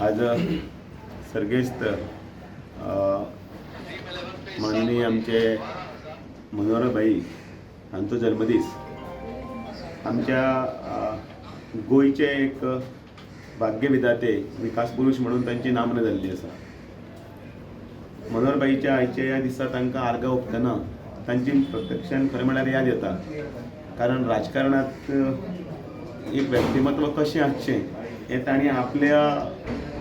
आज सर्गेस्त माननीय आमचे मनोहरभाई हांचो जन्मदीस आमच्या गोयचे एक भाग्यविधाते विकास पुरुष म्हणून तांची नामना जाल्ली आसा। मनोहरभाईच्या आयच्या ह्या दिसा तांकां आर्गां ओंपतना तांची प्रत्यक्षान खरें म्हळ्यार याद येता, कारण राजकारणांत एक व्यक्तिमत्व कशें आसचें हें तांणी आपल्या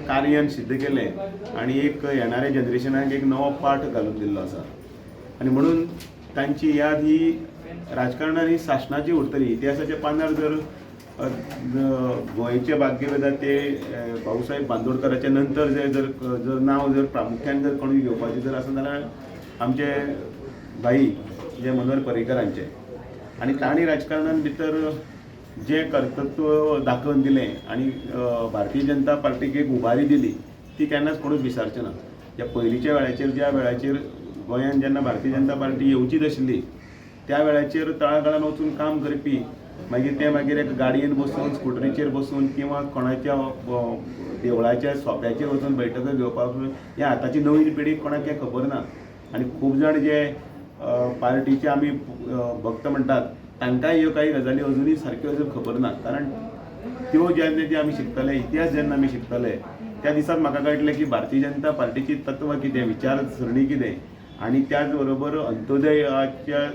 कार्यान सिद्ध केलें आनी एक येणाऱ्या जनरेशनाक एक नवो पाठ घालून दिल्लो आसा। आनी म्हणून तांची याद ही राजकारणांत ही शासनाची उरतली। इतिहासाच्या पानार जर गोंयचे भाग्यविधाते भाऊसाहेब बांदोडकराच्या नंतर जर नांव जर प्रामुख्यान जर कोणी घेवपाचें जर आसा जाल्यार आमचे भाई जे मनोहर पर्रीकरांचे। आनी तांणी राजकारणांत भितर जें कर्तृत्व दाखोवन दिलें आनी भारतीय जनता पार्टीक एक उबारी दिली ती केन्नाच कोणूच विसरचें ना। ह्या पयलींच्या वेळाचेर ज्या वेळाचेर गोंयांत जेन्ना भारतीय जनता पार्टी येवचीच आशिल्ली त्या वेळाचेर तळागाळान वचून काम करपी मागीर एक गाडयेन बसून स्कुटरीचेर बसून किंवा कोणाच्या देवळाच्या सोप्याचेर वचून बैठको घेवपाक ह्या आतांची नवीन पिढीक कोणाक हें खबर ना। आनी खूब जाण जे पार्टीचे आमी भक्त म्हणटात तांकांय ह्यो काही गजाली अजुनूय सारक्यो अजून खबर ना, कारण त्यो जेन्ना जे आमी शिकतले इतिहास जेन्ना आमी शिकतले त्या दिसाक म्हाका कळटलें की भारतीय जनता पार्टीची तत्व कितें, विचारसरणी कितें आनी त्याच बरोबर अंत्योदयाच्या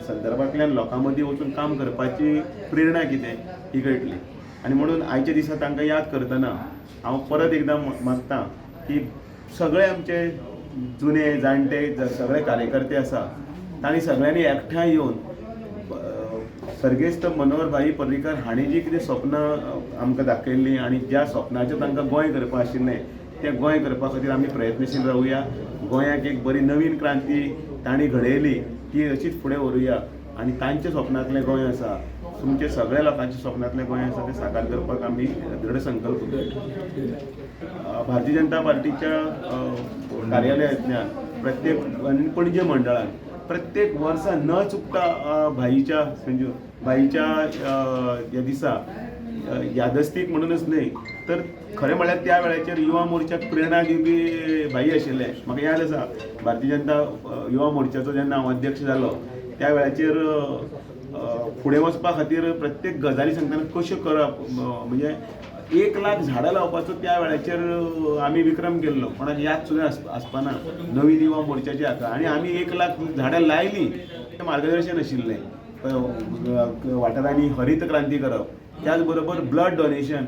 संदर्भांतल्यान लोकां मदीं वचून काम करपाची प्रेरणा कितें ही कळटली। आनी म्हणून आयच्या दिसा तांकां याद करतना हांव परत एकदां मागतां की सगळे आमचे जुने जाणटे सगळे कार्यकर्ते आसा तांणी सगळ्यांनी एकठांय येवन सर्गेस्त मनोहरभाई पर्रीकर हांणी जी कितें स्वप्नां आमकां दाखयल्लीं आनी ज्या स्वप्नाचें तांकां गोंय करपा आशिल्लें तें गोंय करपा खातीर आमी प्रयत्नशील रावुया। गोंयाक एक बरी नवीन क्रांती तांणी घडयली ती अशीच फुडें व्हरूया आनी तांच्या स्वप्नांतलें गोंय आसा, तुमचे सगळ्या लोकांच्या स्वप्नांतलें गोंय आसा तें साकार करपाक आमी दृढ संकल्प करया। भारतीय जनता पार्टीच्या कार्यालयांतल्यान प्रत्येक पणजे मंडळान प्रत्येक वर्सा न चुकता भाईच्या ह्या दिसा यादस्तीक म्हणूनच न्हय तर खरें म्हळ्यार त्या वेळाचेर युवा मोर्चाक प्रेरणा दिवपी भाई आशिल्ले। म्हाका याद आसा भारतीय जनता युवा मोर्चाचो जेन्ना हांव अध्यक्ष जालो त्या वेळाचेर फुडें वचपा खातीर प्रत्येक गजाली सांगतना कश्यो करप म्हणजे 1 लाख झाडां लावपाचो त्या वेळाचेर आमी विक्रम केल्लो, कोणाक याद सुद्दां आसपाना नवीन युवा मोर्चाच्या हाका। आनी आमी 1 लाख झाडां लायलीं तें मार्गदर्शन आशिल्लें, वाठारांनी हरीत क्रांती करप। त्याच बरोबर ब्लड डोनेशन,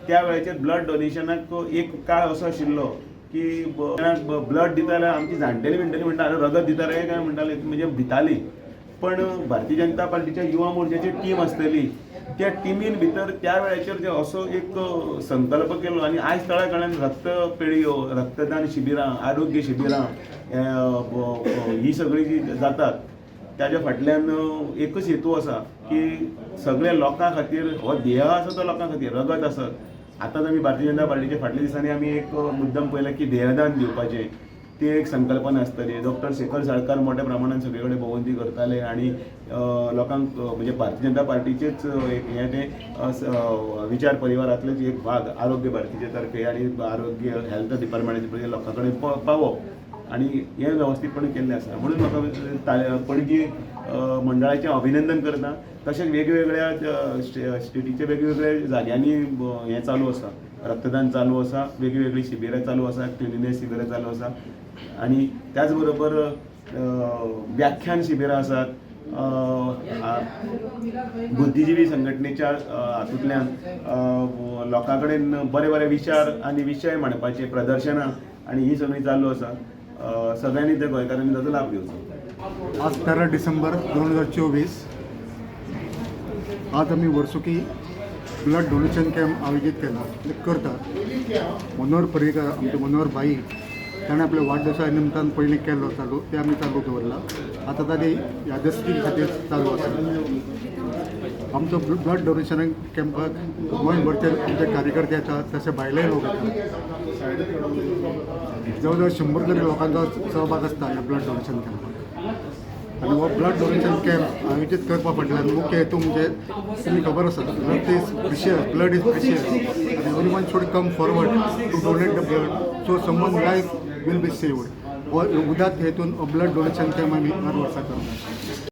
त्या वेळाचेर ब्लड डोनेशनाक एक काळ असो आशिल्लो की ब्लड दिता जाल्यार आमची जाणटेली म्हणटा अरे रगत दिता रे काय म्हणटाले, म्हणजे भिताली। पण भारतीय जनता पार्टीच्या युवा मोर्चाची टीम आसतली त्या टिमीन भितर त्या वेळाचेर जे असो एक संकल्प केलो आनी आयज तळागाळान रक्तपेढयो, रक्तदान शिबिरां, आरोग्य शिबिरां ही सगळीं जी जातात त्याच्या फाटल्यान एकच हेतू आसा की सगळ्या लोकां खातीर हो देह आसा तो लोकां खातीर, रगत आसत। आतांच आमी भारतीय जनता पार्टीच्या फाटल्या दिसांनी आमी एक मुद्दम पळयला की देहदान दिवपाचें ती एक संकल्पना आसतली। डॉक्टर शेखर साळकार मोठ्या प्रमाणात सगळे कडेन भोंवडी करताले आनी लोकांक म्हणजे भारतीय जनता पार्टीचेच एक हें तें विचार परिवारांतलेच एक भाग आरोग्य भारतीचे तर्फे आनी आरोग्य हेल्थ डिपार्टमेंटाचे लोकां कडेन पावप आनी हें वेवस्थीतपणे केल्लें आसा। म्हणून म्हाका पणजी मंडळाचें अभिनंदन करता। तशेंच वेगवेगळ्या स्टेटीचे वेगवेगळ्या जाग्यांनी हें चालू आसा, रक्तदान चालू आसा, वेगवेगळी शिबिरां चालू आसा, क्लिनिनेस शिबिरां चालू आसा आनी त्याच बरोबर व्याख्यान शिबिरां आसात। बुद्धिजीवी संघटनेच्या हातूंतल्यान लोकां कडेन बरे बरे विचार आनी विशय मांडपाचे प्रदर्शनां आनी ही सगळीं चालू आसा। सगळ्यांनी ते गोंयकारांनी ताचो लाभ घेवचो। आज 13 डिसेंबर 2024 आज आम्ही वर्सुकी ब्लड डोनेशन कॅम्प आयोजित केला करतात। मनोहर पर्रीकर आमचे मनोहर भाई ताणें आपल्या वाडदिवसा निमतान पयलीं केल्लो चालू ते आमी चालू दवरला। आतां ताणी यादस्ती खातीर चालू आसा। आमचो ब्लड डोनेशन कॅम्पाक गोंयभरचे आमचे कार्यकर्ते येतात, तसे भायले लोक येतात। जवळ जवळ 100 तरी लोकांचा सहभाग असता ह्या ब्लड डोनेशन कॅम्पाक। आनी हो ब्लड डोनेशन कॅम्प आयोजीत करपा फाटल्यान मुख्य हेतू म्हणजे तुमी खबर आसा blood is precious, blood is precious आनी everyone should come forward to donate the blood so someone life will be saved. हो उदात हेतून ब्लड डोनेशन कॅम्प आमी हर वर्सा करतात.